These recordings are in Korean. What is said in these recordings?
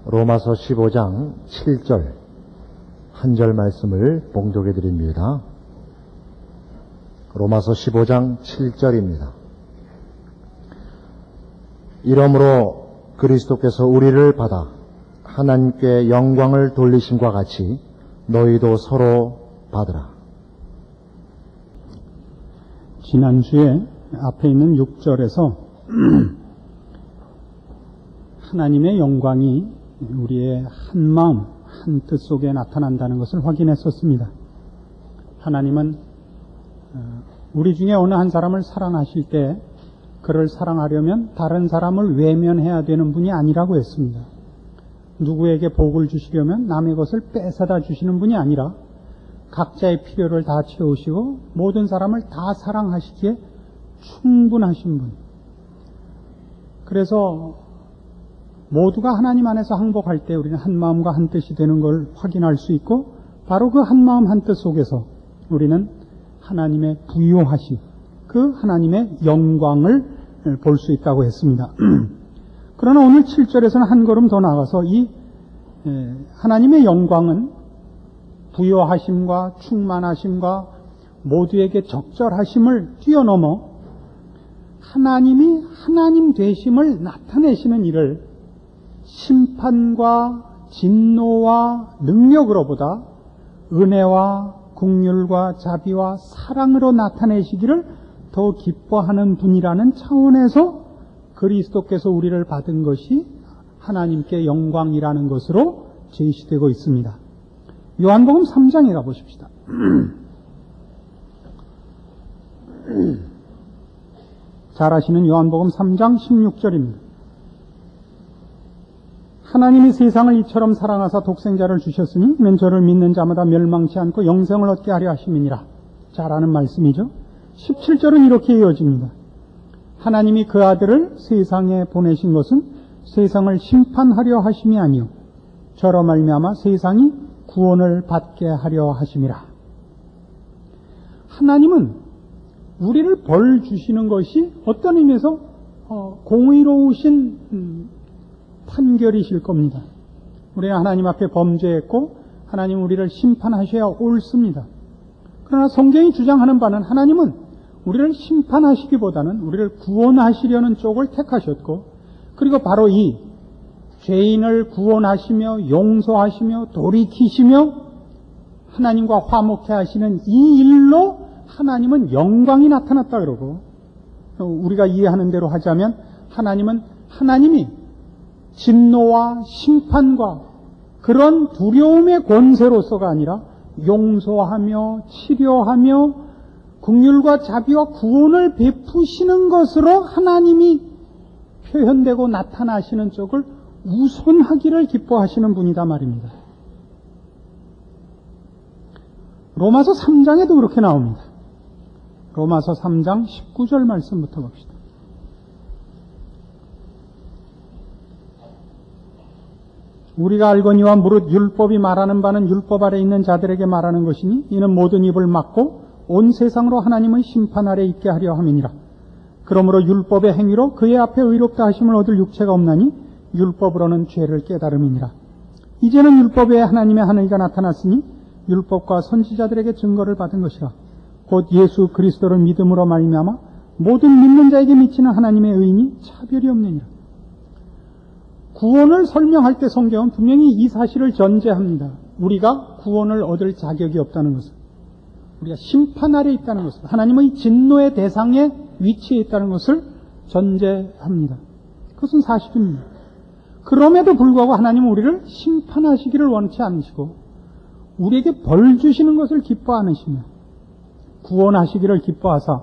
로마서 15장 7절 한 절 말씀을 봉독해 드립니다. 로마서 15장 7절입니다. 이러므로 그리스도께서 우리를 받아 하나님께 영광을 돌리심과 같이 너희도 서로 받으라. 지난주에 앞에 있는 6절에서 하나님의 영광이 우리의 한 마음, 한 뜻 속에 나타난다는 것을 확인했었습니다. 하나님은 우리 중에 어느 한 사람을 사랑하실 때 그를 사랑하려면 다른 사람을 외면해야 되는 분이 아니라고 했습니다. 누구에게 복을 주시려면 남의 것을 뺏어다 주시는 분이 아니라 각자의 필요를 다 채우시고 모든 사람을 다 사랑하시기에 충분하신 분. 그래서 모두가 하나님 안에서 항복할 때 우리는 한 마음과 한 뜻이 되는 걸 확인할 수 있고, 바로 그 한 마음 한 뜻 속에서 우리는 하나님의 부요하심, 그 하나님의 영광을 볼 수 있다고 했습니다. 그러나 오늘 7절에서는 한 걸음 더 나가서 이 하나님의 영광은 부요하심과 충만하심과 모두에게 적절하심을 뛰어넘어 하나님이 하나님 되심을 나타내시는 일을 심판과 진노와 능력으로보다 은혜와 긍휼과 자비와 사랑으로 나타내시기를 더 기뻐하는 분이라는 차원에서 그리스도께서 우리를 받은 것이 하나님께 영광이라는 것으로 제시되고 있습니다. 요한복음 3장에 가보십시다. 잘 아시는 요한복음 3장 16절입니다. 하나님이 세상을 이처럼 사랑하사 독생자를 주셨으니 이는 저를 믿는 자마다 멸망치 않고 영생을 얻게 하려 하심이니라. 잘 아는 말씀이죠. 17절은 이렇게 이어집니다. 하나님이 그 아들을 세상에 보내신 것은 세상을 심판하려 하심이 아니요 저로 말미암아 세상이 구원을 받게 하려 하심이라. 하나님은 우리를 벌 주시는 것이 어떤 의미에서 공의로우신 판결이실 겁니다. 우리는 하나님 앞에 범죄했고 하나님 우리를 심판하셔야 옳습니다. 그러나 성경이 주장하는 바는 하나님은 우리를 심판하시기보다는 우리를 구원하시려는 쪽을 택하셨고, 그리고 바로 이 죄인을 구원하시며 용서하시며 돌이키시며 하나님과 화목해 하시는 이 일로 하나님은 영광이 나타났다 그러고, 우리가 이해하는 대로 하자면 하나님이 진노와 심판과 그런 두려움의 권세로서가 아니라 용서하며 치료하며 긍휼과 자비와 구원을 베푸시는 것으로 하나님이 표현되고 나타나시는 쪽을 우선하기를 기뻐하시는 분이다 말입니다. 로마서 3장에도 그렇게 나옵니다. 로마서 3장 19절 말씀부터 봅시다. 우리가 알거니와 무릇 율법이 말하는 바는 율법 아래 있는 자들에게 말하는 것이니 이는 모든 입을 막고 온 세상으로 하나님의 심판 아래 있게 하려 함이니라. 그러므로 율법의 행위로 그의 앞에 의롭다 하심을 얻을 육체가 없나니 율법으로는 죄를 깨달음이니라. 이제는 율법 외에 하나님의 한 의가 나타났으니 율법과 선지자들에게 증거를 받은 것이라. 곧 예수 그리스도를 믿음으로 말미암아 모든 믿는 자에게 미치는 하나님의 의인이 차별이 없느니라. 구원을 설명할 때 성경은 분명히 이 사실을 전제합니다. 우리가 구원을 얻을 자격이 없다는 것을, 우리가 심판 아래 있다는 것을, 하나님의 진노의 대상에 위치해 있다는 것을 전제합니다. 그것은 사실입니다. 그럼에도 불구하고 하나님은 우리를 심판하시기를 원치 않으시고 우리에게 벌 주시는 것을 기뻐 않으시며 구원하시기를 기뻐하사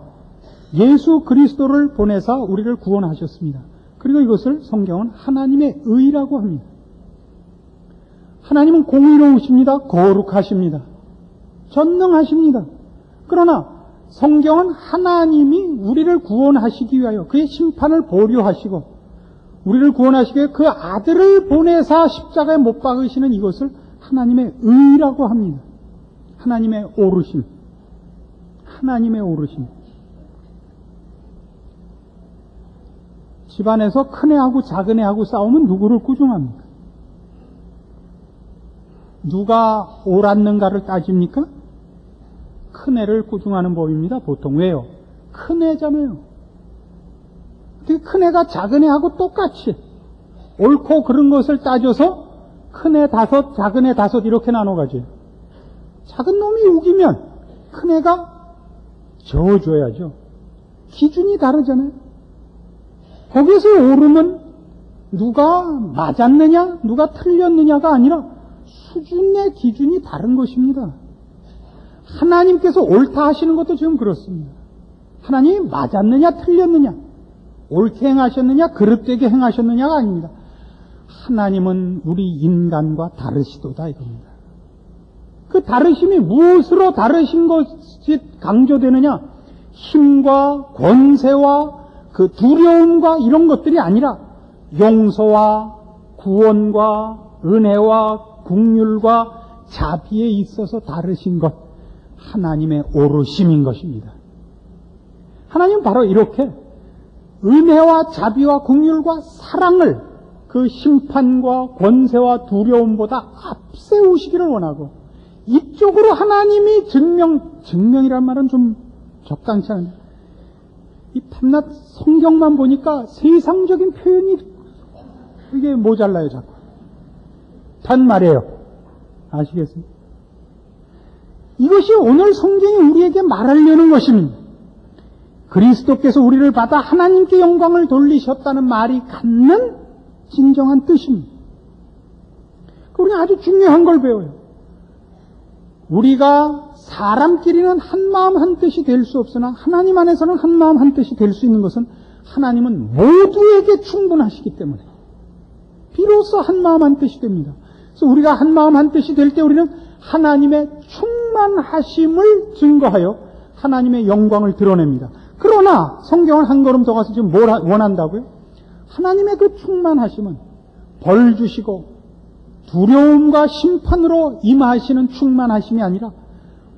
예수 그리스도를 보내사 우리를 구원하셨습니다. 그리고 이것을 성경은 하나님의 의라고 합니다. 하나님은 공의로우십니다. 거룩하십니다. 전능하십니다. 그러나 성경은 하나님이 우리를 구원하시기 위하여 그의 심판을 보류하시고 우리를 구원하시기 위해 그 아들을 보내사 십자가에 못 박으시는 이것을 하나님의 의라고 합니다. 하나님의 오르심. 하나님의 오르심. 집안에서 큰애하고 작은애하고 싸우면 누구를 꾸중합니까? 누가 옳았는가를 따집니까? 큰애를 꾸중하는 법입니다. 보통. 왜요? 큰애잖아요. 큰애가 작은애하고 똑같이 옳고 그른 것을 따져서 큰애 5, 작은애 5 이렇게 나눠가죠. 작은 놈이 우기면 큰애가 저어줘야죠. 기준이 다르잖아요. 거기서 옳음은 누가 맞았느냐, 누가 틀렸느냐가 아니라 수준의 기준이 다른 것입니다. 하나님께서 옳다 하시는 것도 지금 그렇습니다. 하나님이 맞았느냐, 틀렸느냐, 옳게 행하셨느냐, 그릇되게 행하셨느냐가 아닙니다. 하나님은 우리 인간과 다르시도다 이겁니다. 그 다르심이 무엇으로 다르신 것이 강조되느냐? 힘과 권세와 그 두려움과 이런 것들이 아니라 용서와 구원과 은혜와 긍휼과 자비에 있어서 다르신 것, 하나님의 오르심인 것입니다. 하나님은 바로 이렇게 은혜와 자비와 긍휼과 사랑을 그 심판과 권세와 두려움보다 앞세우시기를 원하고, 이쪽으로 하나님이 증명이란 말은 좀 적당치 않은데, 이 밤낮 성경만 보니까 세상적인 표현이 이게 모자라요, 자꾸. 단말이에요. 아시겠습니까? 이것이 오늘 성경이 우리에게 말하려는 것입니다. 그리스도께서 우리를 받아 하나님께 영광을 돌리셨다는 말이 갖는 진정한 뜻입니다. 우리는 아주 중요한 걸 배워요. 우리가 사람끼리는 한 마음 한 뜻이 될 수 없으나 하나님 안에서는 한 마음 한 뜻이 될 수 있는 것은 하나님은 모두에게 충분하시기 때문에 비로소 한 마음 한 뜻이 됩니다. 그래서 우리가 한 마음 한 뜻이 될 때 우리는 하나님의 충만하심을 증거하여 하나님의 영광을 드러냅니다. 그러나 성경을 한 걸음 더 가서 지금 뭘 원한다고요? 하나님의 그 충만하심은 벌 주시고 두려움과 심판으로 임하시는 충만하심이 아니라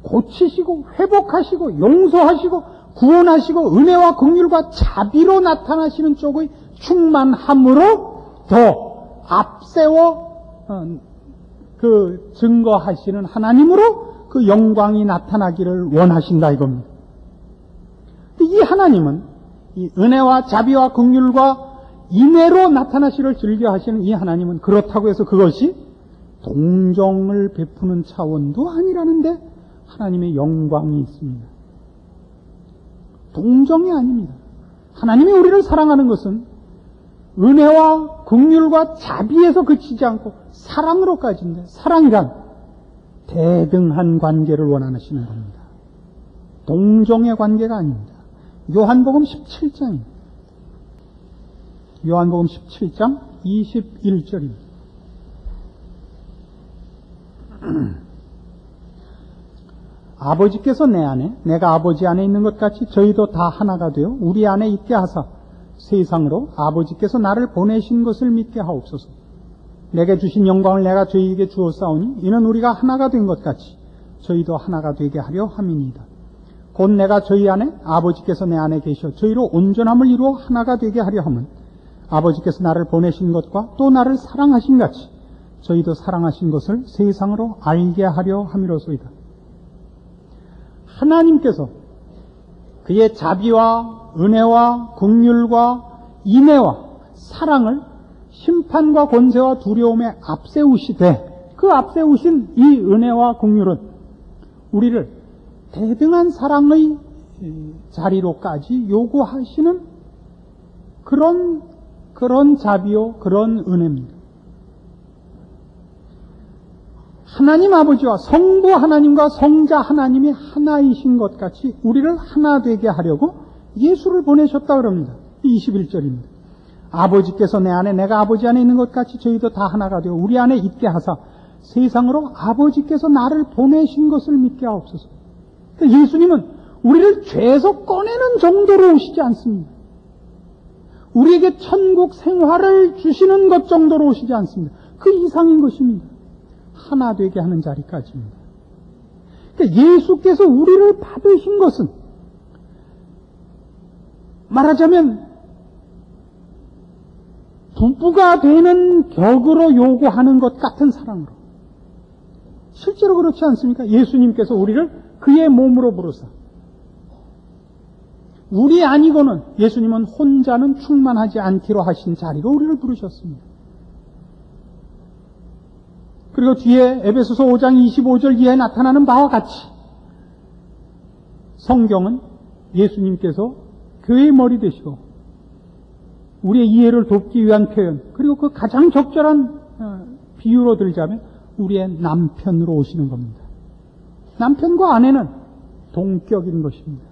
고치시고 회복하시고 용서하시고 구원하시고 은혜와 긍휼과 자비로 나타나시는 쪽의 충만함으로 더 앞세워 그 증거하시는 하나님으로 그 영광이 나타나기를 원하신다 이겁니다. 이 하나님은 이 은혜와 자비와 긍휼과 인애로 나타나시를 즐겨하시는 이 하나님은 그렇다고 해서 그것이 동정을 베푸는 차원도 아니라는데 하나님의 영광이 있습니다. 동정이 아닙니다. 하나님이 우리를 사랑하는 것은 은혜와 긍휼과 자비에서 그치지 않고 사랑으로까지인데, 사랑이란 대등한 관계를 원하시는 겁니다. 동정의 관계가 아닙니다. 요한복음 17장입니다. 요한복음 17장 21절입니다. 아버지께서 내 안에, 내가 아버지 안에 있는 것 같이 저희도 다 하나가 되어 우리 안에 있게 하사 세상으로 아버지께서 나를 보내신 것을 믿게 하옵소서. 내게 주신 영광을 내가 저희에게 주었사오니 이는 우리가 하나가 된 것 같이 저희도 하나가 되게 하려 함이니이다. 곧 내가 저희 안에, 아버지께서 내 안에 계셔 저희로 온전함을 이루어 하나가 되게 하려 함은 아버지께서 나를 보내신 것과 또 나를 사랑하신 같이 저희도 사랑하신 것을 세상으로 알게 하려 함이로소이다. 하나님께서 그의 자비와 은혜와 긍휼과 인애와 사랑을 심판과 권세와 두려움에 앞세우시되, 그 앞세우신 이 은혜와 긍휼은 우리를 대등한 사랑의 자리로까지 요구하시는 그런 자비요, 그런 은혜입니다. 하나님 아버지와 성부 하나님과 성자 하나님이 하나이신 것 같이 우리를 하나 되게 하려고 예수를 보내셨다 그럽니다. 21절입니다. 아버지께서 내 안에, 내가 아버지 안에 있는 것 같이 저희도 다 하나가 되어 우리 안에 있게 하사 세상으로 아버지께서 나를 보내신 것을 믿게 하옵소서. 그러니까 예수님은 우리를 죄에서 꺼내는 정도로 오시지 않습니다. 우리에게 천국 생활을 주시는 것 정도로 오시지 않습니다. 그 이상인 것입니다. 하나 되게 하는 자리까지입니다. 그러니까 예수께서 우리를 받으신 것은 말하자면 부부가 되는 격으로 요구하는 것 같은 사랑으로, 실제로 그렇지 않습니까? 예수님께서 우리를 그의 몸으로 부르사 우리 아니고는 예수님은 혼자는 충만하지 않기로 하신 자리로 우리를 부르셨습니다. 그리고 뒤에 에베소서 5장 25절 이하에 나타나는 바와 같이 성경은 예수님께서 교회의 머리 되시고 우리의 이해를 돕기 위한 표현, 그리고 그 가장 적절한 비유로 들자면 우리의 남편으로 오시는 겁니다. 남편과 아내는 동격인 것입니다.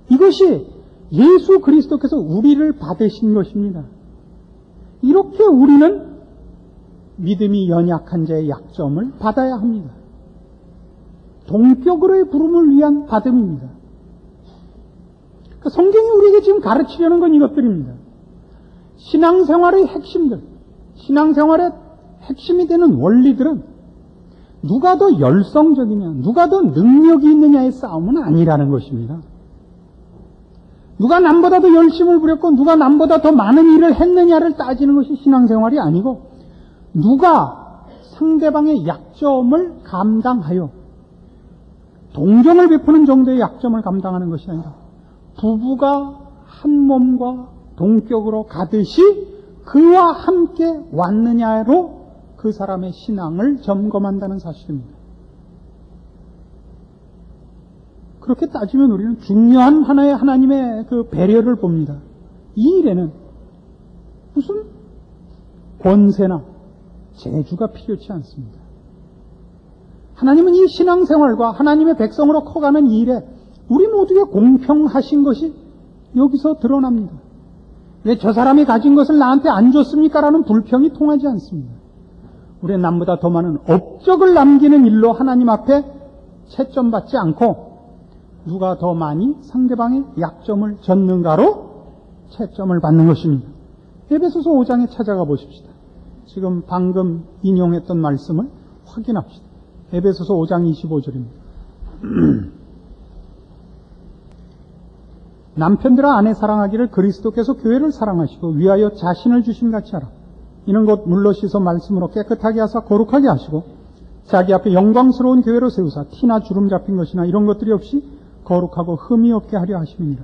이것이 예수 그리스도께서 우리를 받으신 것입니다. 이렇게 우리는 믿음이 연약한 자의 약점을 받아야 합니다. 동격으로의 부름을 위한 받음입니다. 그러니까 성경이 우리에게 지금 가르치려는 건 이것들입니다. 신앙생활의 핵심들, 신앙생활의 핵심이 되는 원리들은 누가 더 열성적이냐, 누가 더 능력이 있느냐의 싸움은 아니라는 것입니다. 누가 남보다 더 열심을 부렸고 누가 남보다 더 많은 일을 했느냐를 따지는 것이 신앙생활이 아니고 누가 상대방의 약점을 감당하여 동정을 베푸는 정도의 약점을 감당하는 것이 아니라 부부가 한 몸과 동격으로 가듯이 그와 함께 왔느냐로 그 사람의 신앙을 점검한다는 사실입니다. 그렇게 따지면 우리는 중요한 하나의 하나님의 그 배려를 봅니다. 이 일에는 무슨 권세나 재주가 필요치 않습니다. 하나님은 이 신앙생활과 하나님의 백성으로 커가는 이 일에 우리 모두에게 공평하신 것이 여기서 드러납니다. 왜 저 사람이 가진 것을 나한테 안 줬습니까? 라는 불평이 통하지 않습니다. 우리는 남보다 더 많은 업적을 남기는 일로 하나님 앞에 채점받지 않고 누가 더 많이 상대방의 약점을 젓는가로 채점을 받는 것입니다. 에베소서 5장에 찾아가 보십시다. 지금 방금 인용했던 말씀을 확인합시다. 에베소서 5장 25절입니다. 남편들아 아내 사랑하기를 그리스도께서 교회를 사랑하시고 위하여 자신을 주심같이 하라. 이는 곧 물로 씻어 말씀으로 깨끗하게 하사 거룩하게 하시고 자기 앞에 영광스러운 교회로 세우사 티나 주름 잡힌 것이나 이런 것들이 없이 거룩하고 흠이 없게 하려 하심이니라.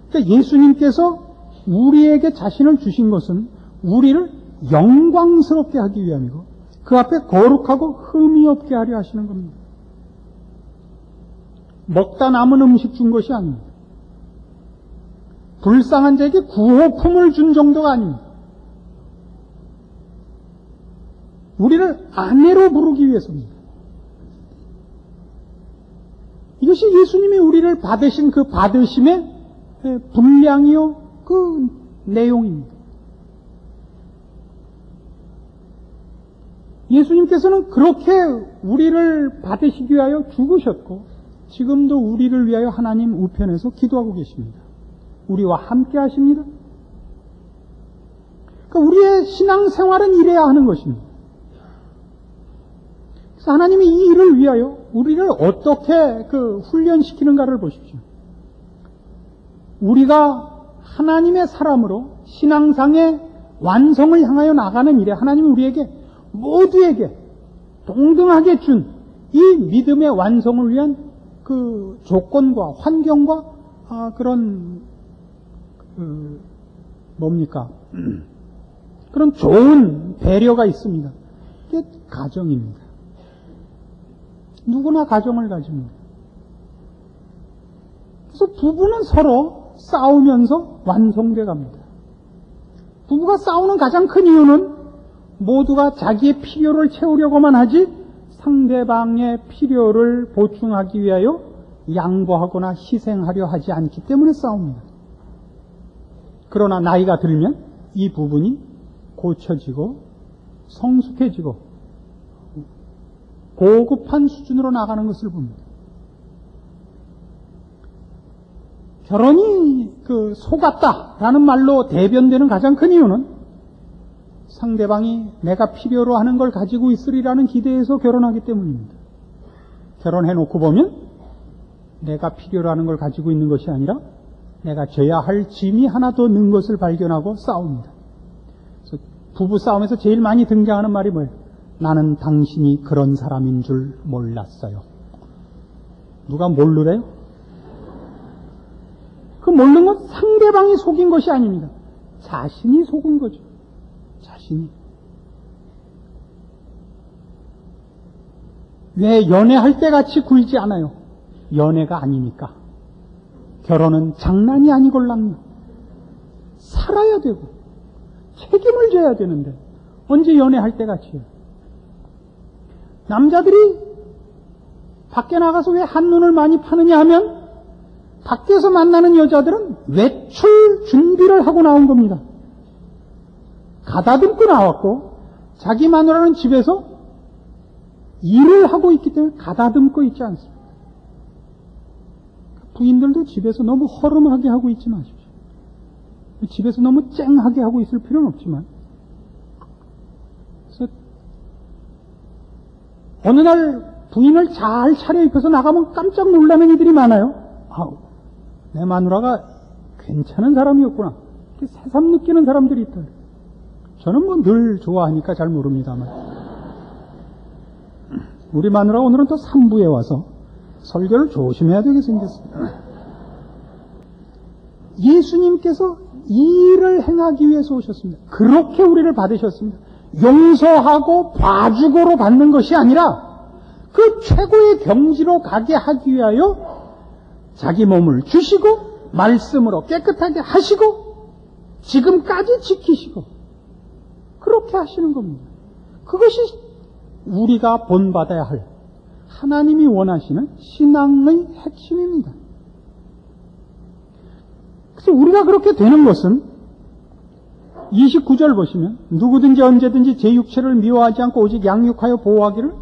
그러니까 예수님께서 우리에게 자신을 주신 것은 우리를 영광스럽게 하기 위함이고 그 앞에 거룩하고 흠이 없게 하려 하시는 겁니다. 먹다 남은 음식 준 것이 아닙니다. 불쌍한 자에게 구호품을 준 정도가 아닙니다. 우리를 아내로 부르기 위해서입니다. 이것이 예수님이 우리를 받으신 그 받으심의 분량이요 그 내용입니다. 예수님께서는 그렇게 우리를 받으시기 위하여 죽으셨고 지금도 우리를 위하여 하나님 우편에서 기도하고 계십니다. 우리와 함께 하십니다. 그러니까 우리의 신앙생활은 이래야 하는 것입니다. 그래서 하나님이 이 일을 위하여 우리를 어떻게 훈련시키는가를 보십시오. 우리가 하나님의 사람으로 신앙상의 완성을 향하여 나가는 일에 하나님은 우리에게 모두에게 동등하게 준 이 믿음의 완성을 위한 그 조건과 환경과 그런 그런 좋은 배려가 있습니다. 이게 가정입니다. 누구나 가정을 가집니다. 그래서 부부는 서로 싸우면서 완성돼 갑니다. 부부가 싸우는 가장 큰 이유는 모두가 자기의 필요를 채우려고만 하지 상대방의 필요를 보충하기 위하여 양보하거나 희생하려 하지 않기 때문에 싸웁니다. 그러나 나이가 들면 이 부분이 고쳐지고 성숙해지고 고급한 수준으로 나가는 것을 봅니다. 결혼이 속았다라는 말로 대변되는 가장 큰 이유는 상대방이 내가 필요로 하는 걸 가지고 있으리라는 기대에서 결혼하기 때문입니다. 결혼해놓고 보면 내가 필요로 하는 걸 가지고 있는 것이 아니라 내가 져야 할 짐이 하나 더 는 것을 발견하고 싸웁니다. 그래서 부부 싸움에서 제일 많이 등장하는 말이 뭐예요? 나는 당신이 그런 사람인 줄 몰랐어요. 누가 모르래요? 그 모르는 건 상대방이 속인 것이 아닙니다. 자신이 속은 거죠. 자신이. 왜 연애할 때 같이 굴지 않아요? 연애가 아니니까. 결혼은 장난이 아니걸랑요. 살아야 되고 책임을 져야 되는데 언제 연애할 때 같이요? 남자들이 밖에 나가서 왜 한눈을 많이 파느냐 하면 밖에서 만나는 여자들은 외출 준비를 하고 나온 겁니다. 가다듬고 나왔고 자기 마누라는 집에서 일을 하고 있기 때문에 가다듬고 있지 않습니다. 부인들도 집에서 너무 허름하게 하고 있지 마십시오. 집에서 너무 쨍하게 하고 있을 필요는 없지만, 그래서 어느 날 부인을 잘 차려입혀서 나가면 깜짝 놀라는 이들이 많아요. 아우, 내 마누라가 괜찮은 사람이었구나. 이렇게 새삼 느끼는 사람들이 있다. 저는 뭐 늘 좋아하니까 잘 모릅니다만. 우리 마누라 오늘은 또 3부에 와서 설교를 조심해야 되게 생겼습니다. 예수님께서 이 일을 행하기 위해서 오셨습니다. 그렇게 우리를 받으셨습니다. 용서하고 봐주고로 받는 것이 아니라 그 최고의 경지로 가게 하기 위하여 자기 몸을 주시고 말씀으로 깨끗하게 하시고 지금까지 지키시고 그렇게 하시는 겁니다. 그것이 우리가 본받아야 할 하나님이 원하시는 신앙의 핵심입니다. 그래서 우리가 그렇게 되는 것은 29절 보시면 누구든지 언제든지 제 육체를 미워하지 않고 오직 양육하여 보호하기를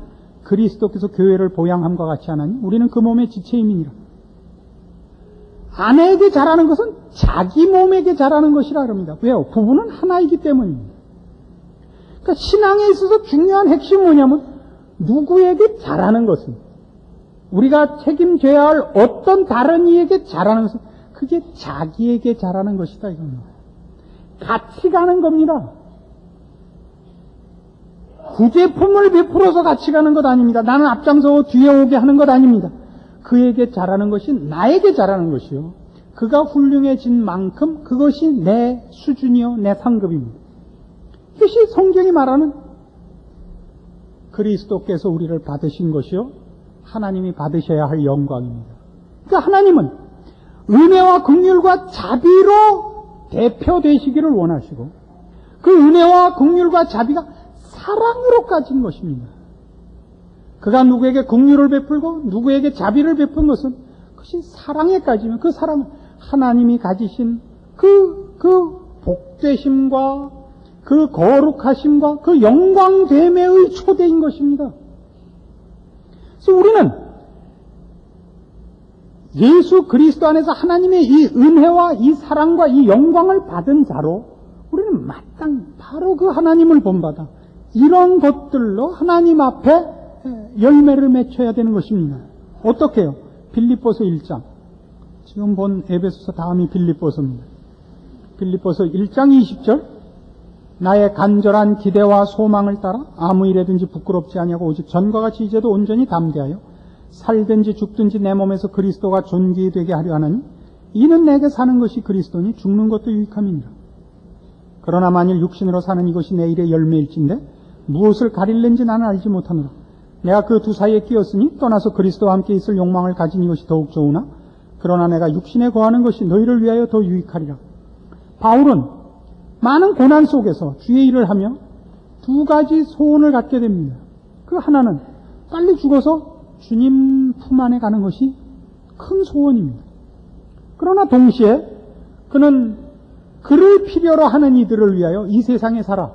그리스도께서 교회를 보양함과 같이 하나니 우리는 그 몸의 지체임이니라. 아내에게 잘하는 것은 자기 몸에게 잘하는 것이라 그럽니다. 왜요? 부부는 하나이기 때문입니다. 그러니까 신앙에 있어서 중요한 핵심은 뭐냐면 누구에게 잘하는 것은 우리가 책임져야 할 어떤 다른 이에게 잘하는 것은 그게 자기에게 잘하는 것이다 이겁니다. 같이 가는 겁니다. 구제품을 베풀어서 같이 가는 것 아닙니다. 나는 앞장서 뒤에 오게 하는 것 아닙니다. 그에게 잘하는 것이 나에게 잘하는 것이요. 그가 훌륭해진 만큼 그것이 내 수준이요 내 상급입니다. 이것이 성경이 말하는 그리스도께서 우리를 받으신 것이요 하나님이 받으셔야 할 영광입니다. 그러니까 하나님은 은혜와 긍휼과 자비로 대표되시기를 원하시고 그 은혜와 긍휼과 자비가 사랑으로 까진 것입니다. 그가 누구에게 긍휼을 베풀고 누구에게 자비를 베푼 것은 그것이 사랑에 까지면 그 사랑은 하나님이 가지신 그 복되심과 그 거룩하심과 그 영광됨의 초대인 것입니다. 그래서 우리는 예수 그리스도 안에서 하나님의 이 은혜와 이 사랑과 이 영광을 받은 자로 우리는 마땅히 바로 그 하나님을 본받아 이런 것들로 하나님 앞에 열매를 맺혀야 되는 것입니다. 어떻게 해요? 빌립보서 1장. 지금 본 에베소서 다음이 빌립보서입니다. 빌립보서 1장 20절. 나의 간절한 기대와 소망을 따라 아무 일에든지 부끄럽지 아니하고 오직 전과 같이 이제도 온전히 담대하여 살든지 죽든지 내 몸에서 그리스도가 존귀 되게 하려 하나니 이는 내게 사는 것이 그리스도니 죽는 것도 유익함이니라. 그러나 만일 육신으로 사는 이것이 내 일의 열매일진데 무엇을 가릴는지 나는 알지 못하노라. 내가 그 두 사이에 끼었으니 떠나서 그리스도와 함께 있을 욕망을 가진 이것이 더욱 좋으나 그러나 내가 육신에 거하는 것이 너희를 위하여 더 유익하리라. 바울은 많은 고난 속에서 주의 일을 하며 두 가지 소원을 갖게 됩니다. 그 하나는 빨리 죽어서 주님 품 안에 가는 것이 큰 소원입니다. 그러나 동시에 그는 그를 필요로 하는 이들을 위하여 이 세상에 살아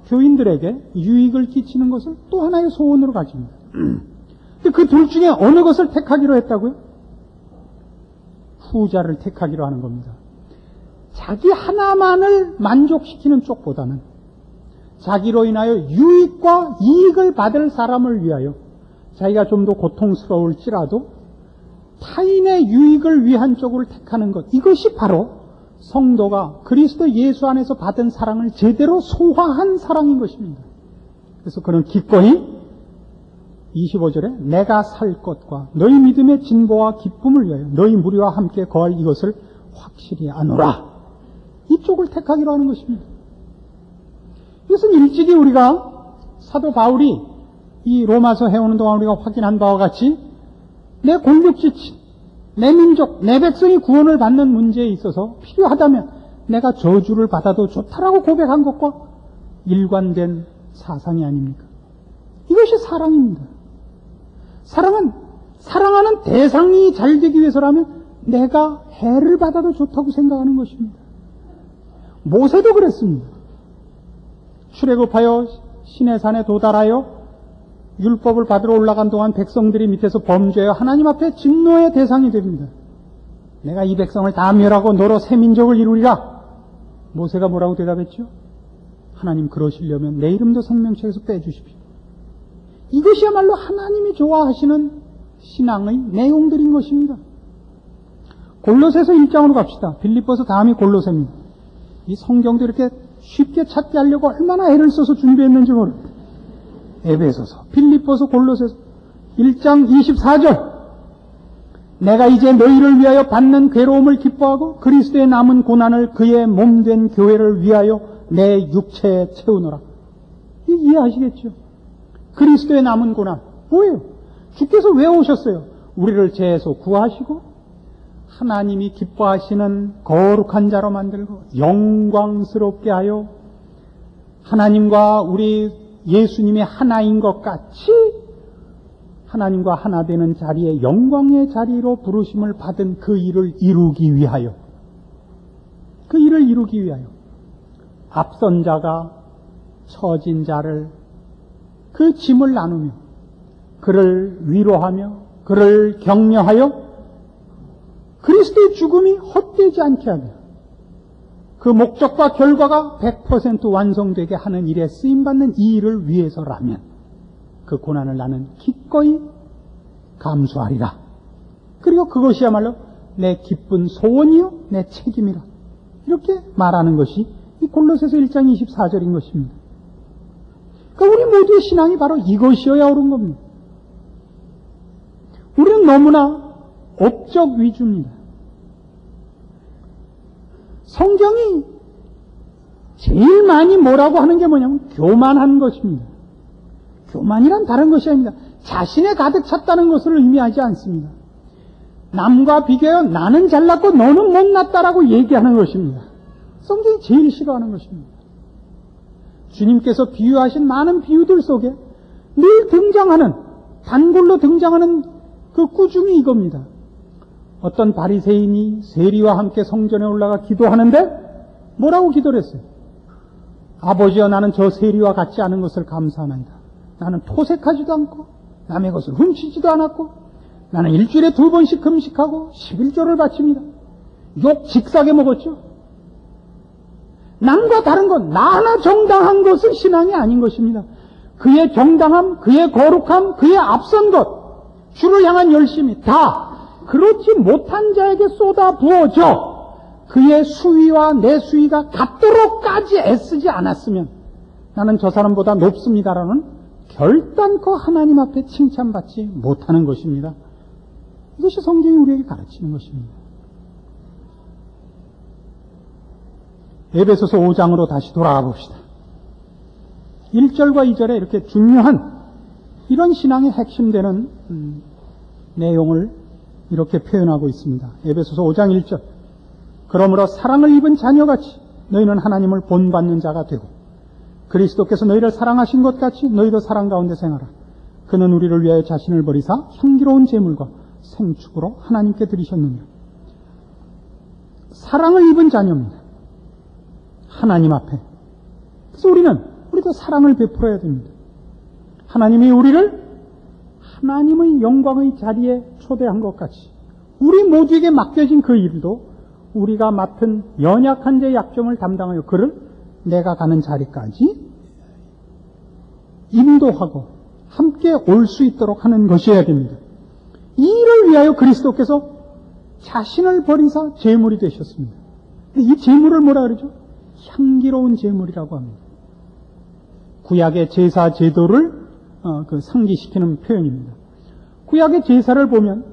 교인들에게 유익을 끼치는 것을 또 하나의 소원으로 가집니다. 근데 그 둘 중에 어느 것을 택하기로 했다고요? 후자를 택하기로 하는 겁니다. 자기 하나만을 만족시키는 쪽보다는 자기로 인하여 유익과 이익을 받을 사람을 위하여 자기가 좀 더 고통스러울지라도 타인의 유익을 위한 쪽을 택하는 것, 이것이 바로 성도가 그리스도 예수 안에서 받은 사랑을 제대로 소화한 사랑인 것입니다. 그래서 그는 기꺼이 25절에 내가 살 것과 너희 믿음의 진보와 기쁨을 위하여 너희 무리와 함께 거할 이것을 확실히 아노라. 이쪽을 택하기로 하는 것입니다. 이것은 일찍이 우리가 사도 바울이 이 로마서 해오는 동안 우리가 확인한 바와 같이 내 골육지친, 내 민족, 내 백성이 구원을 받는 문제에 있어서 필요하다면 내가 저주를 받아도 좋다라고 고백한 것과 일관된 사상이 아닙니까? 이것이 사랑입니다. 사랑은 사랑하는 대상이 잘 되기 위해서라면 내가 해를 받아도 좋다고 생각하는 것입니다. 모세도 그랬습니다. 출애굽하여 시내산에 도달하여 율법을 받으러 올라간 동안 백성들이 밑에서 범죄하여 하나님 앞에 진노의 대상이 됩니다. 내가 이 백성을 다 멸하고 너로 새 민족을 이루리라. 모세가 뭐라고 대답했죠? 하나님 그러시려면 내 이름도 생명책에서 빼주십시오. 이것이야말로 하나님이 좋아하시는 신앙의 내용들인 것입니다. 골로새서 1장으로 갑시다. 빌립보서 다음이 골로새입니다. 이 성경도 이렇게 쉽게 찾게 하려고 얼마나 애를 써서 준비했는지 모릅니다. 에베소서, 빌립보서, 골로새서 1장 24절 내가 이제 너희를 위하여 받는 괴로움을 기뻐하고 그리스도의 남은 고난을 그의 몸된 교회를 위하여 내 육체에 채우노라. 이해하시겠죠? 그리스도의 남은 고난 뭐예요? 주께서 왜 오셨어요? 우리를 죄에서 구하시고 하나님이 기뻐하시는 거룩한 자로 만들고 영광스럽게 하여 하나님과 우리 예수님이 하나인 것 같이 하나님과 하나 되는 자리에 영광의 자리로 부르심을 받은 그 일을 이루기 위하여 앞선 자가 처진 자를 그 짐을 나누며 그를 위로하며 그를 격려하여 그리스도의 죽음이 헛되지 않게 하며 그 목적과 결과가 100% 완성되게 하는 일에 쓰임받는 이 일을 위해서라면 그 고난을 나는 기꺼이 감수하리라. 그리고 그것이야말로 내 기쁜 소원이요 내 책임이라. 이렇게 말하는 것이 이 골로새서 1장 24절인 것입니다. 그러니까 우리 모두의 신앙이 바로 이것이어야 옳은 겁니다. 우리는 너무나 업적 위주입니다. 성경이 제일 많이 뭐라고 하는 게 뭐냐면 교만한 것입니다. 교만이란 다른 것이 아닙니다. 자신에 가득 찼다는 것을 의미하지 않습니다. 남과 비교하여 나는 잘났고 너는 못났다라고 얘기하는 것입니다. 성경이 제일 싫어하는 것입니다. 주님께서 비유하신 많은 비유들 속에 늘 등장하는 단골로 등장하는 그 꾸중이 이겁니다. 어떤 바리새인이 세리와 함께 성전에 올라가 기도하는데 뭐라고 기도를 했어요? 아버지여 나는 저 세리와 같지 않은 것을 감사하나이다. 나는 토색하지도 않고 남의 것을 훔치지도 않았고 나는 일주일에 2번씩 금식하고 11조를 바칩니다. 욕 직사게 먹었죠. 남과 다른 것, 나 하나 정당한 것은 신앙이 아닌 것입니다. 그의 정당함, 그의 거룩함, 그의 앞선 것, 주를 향한 열심이 다 그렇지 못한 자에게 쏟아 부어져 그의 수위와 내 수위가 같도록까지 애쓰지 않았으면 나는 저 사람보다 높습니다라는 결단코 하나님 앞에 칭찬받지 못하는 것입니다. 이것이 성경이 우리에게 가르치는 것입니다. 에베소서 5장으로 다시 돌아가 봅시다. 1절과 2절에 이렇게 중요한 이런 신앙의 핵심되는 내용을 이렇게 표현하고 있습니다. 에베소서 5장 1절 그러므로 사랑을 입은 자녀같이 너희는 하나님을 본받는 자가 되고 그리스도께서 너희를 사랑하신 것 같이 너희도 사랑 가운데 생활하라. 그는 우리를 위하여 자신을 버리사 향기로운 제물과 생축으로 하나님께 드리셨느니라. 사랑을 입은 자녀입니다. 하나님 앞에. 그래서 우리도 사랑을 베풀어야 됩니다. 하나님이 우리를 하나님의 영광의 자리에 초대한 것 같이 우리 모두에게 맡겨진 그 일도 우리가 맡은 연약한 자의 약점을 담당하여 그를 내가 가는 자리까지 인도하고 함께 올 수 있도록 하는 것이어야 됩니다. 이 일을 위하여 그리스도께서 자신을 버리사 제물이 되셨습니다. 이 제물을 뭐라 그러죠? 향기로운 제물이라고 합니다. 구약의 제사 제도를 상기시키는 표현입니다. 구약의 제사를 보면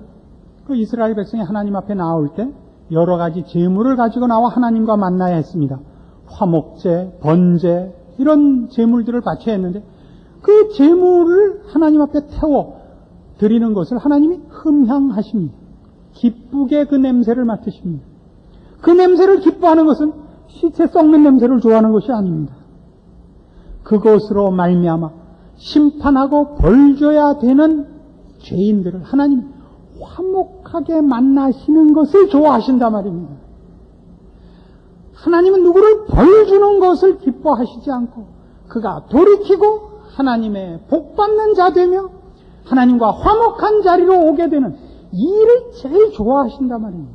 그 이스라엘 백성이 하나님 앞에 나올 때 여러 가지 제물을 가지고 나와 하나님과 만나야 했습니다. 화목제, 번제 이런 제물들을 바쳐야 했는데 그 제물을 하나님 앞에 태워 드리는 것을 하나님이 흠향하십니다. 기쁘게 그 냄새를 맡으십니다. 그 냄새를 기뻐하는 것은 시체 썩는 냄새를 좋아하는 것이 아닙니다. 그것으로 말미암아 심판하고 벌줘야 되는 죄인들을 하나님이 화목하게 만나시는 것을 좋아하신단 말입니다. 하나님은 누구를 벌주는 것을 기뻐하시지 않고 그가 돌이키고 하나님의 복받는 자 되며 하나님과 화목한 자리로 오게 되는 이 일을 제일 좋아하신단 말입니다.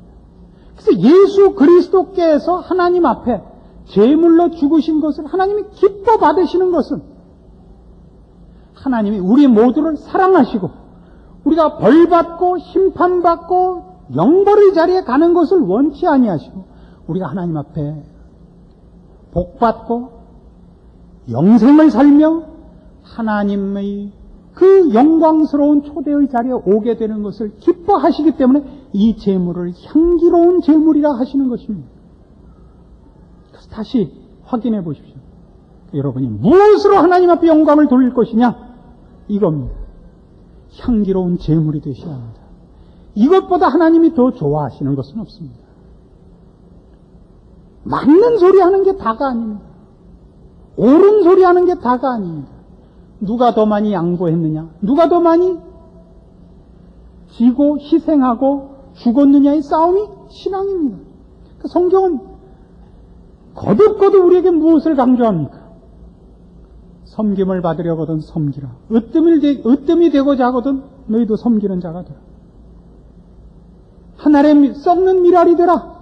그래서 예수 그리스도께서 하나님 앞에 제물로 죽으신 것을 하나님이 기뻐 받으시는 것은 하나님이 우리 모두를 사랑하시고 우리가 벌받고 심판받고 영벌의 자리에 가는 것을 원치 아니하시고 우리가 하나님 앞에 복받고 영생을 살며 하나님의 그 영광스러운 초대의 자리에 오게 되는 것을 기뻐하시기 때문에 이 제물을 향기로운 제물이라 하시는 것입니다. 그래서 다시 확인해 보십시오. 여러분이 무엇으로 하나님 앞에 영광을 돌릴 것이냐? 이겁니다. 향기로운 제물이 되셔야 합니다. 이것보다 하나님이 더 좋아하시는 것은 없습니다. 맞는 소리 하는 게 다가 아닙니다. 옳은 소리 하는 게 다가 아닙니다. 누가 더 많이 양보했느냐, 누가 더 많이 지고 희생하고 죽었느냐의 싸움이 신앙입니다. 그러니까 성경은 거듭거듭 우리에게 무엇을 강조합니까? 섬김을 받으려거든 섬기라. 으뜸이 되고자 하거든 너희도 섬기는 자가 되라. 하늘에 썩는 미랄이 되라.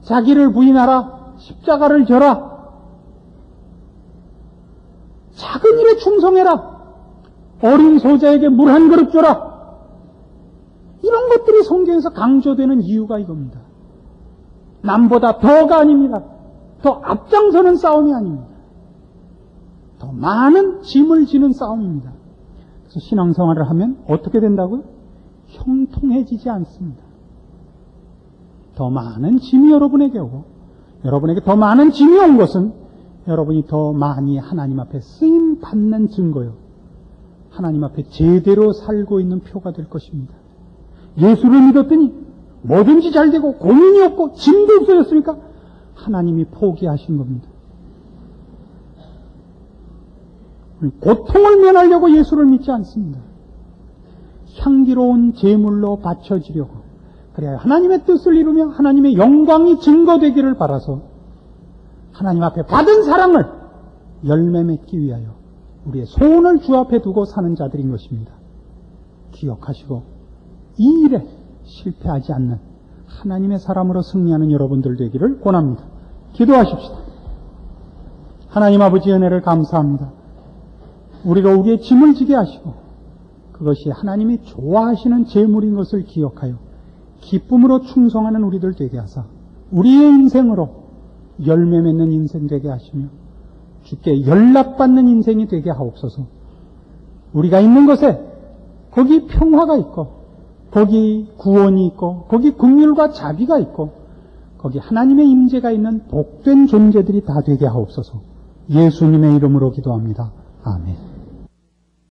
자기를 부인하라. 십자가를 져라. 작은 일에 충성해라. 어린 소자에게 물 한 그릇 줘라. 이런 것들이 성경에서 강조되는 이유가 이겁니다. 남보다 더가 아닙니다. 더 앞장서는 싸움이 아닙니다. 더 많은 짐을 지는 싸움입니다. 그래서 신앙생활을 하면 어떻게 된다고요? 형통해지지 않습니다. 더 많은 짐이 여러분에게 오고 여러분에게 더 많은 짐이 온 것은 여러분이 더 많이 하나님 앞에 쓰임 받는 증거요. 하나님 앞에 제대로 살고 있는 표가 될 것입니다. 예수를 믿었더니 뭐든지 잘 되고 고민이 없고 짐도 없어졌으니까 하나님이 포기하신 겁니다. 고통을 면하려고 예수를 믿지 않습니다. 향기로운 제물로 바쳐지려고 그래야 하나님의 뜻을 이루며 하나님의 영광이 증거되기를 바라서 하나님 앞에 받은 사랑을 열매 맺기 위하여 우리의 소원을 주 앞에 두고 사는 자들인 것입니다. 기억하시고 이 일에 실패하지 않는 하나님의 사람으로 승리하는 여러분들 되기를 권합니다. 기도하십시다. 하나님 아버지 은혜를 감사합니다. 우리가 우리의 짐을 지게 하시고 그것이 하나님이 좋아하시는 제물인 것을 기억하여 기쁨으로 충성하는 우리들 되게 하사 우리의 인생으로 열매 맺는 인생 되게 하시며 주께 연락받는 인생이 되게 하옵소서. 우리가 있는 곳에 거기 평화가 있고 거기 구원이 있고 거기 긍휼과 자비가 있고 거기 하나님의 임재가 있는 복된 존재들이 다 되게 하옵소서. 예수님의 이름으로 기도합니다. 아멘.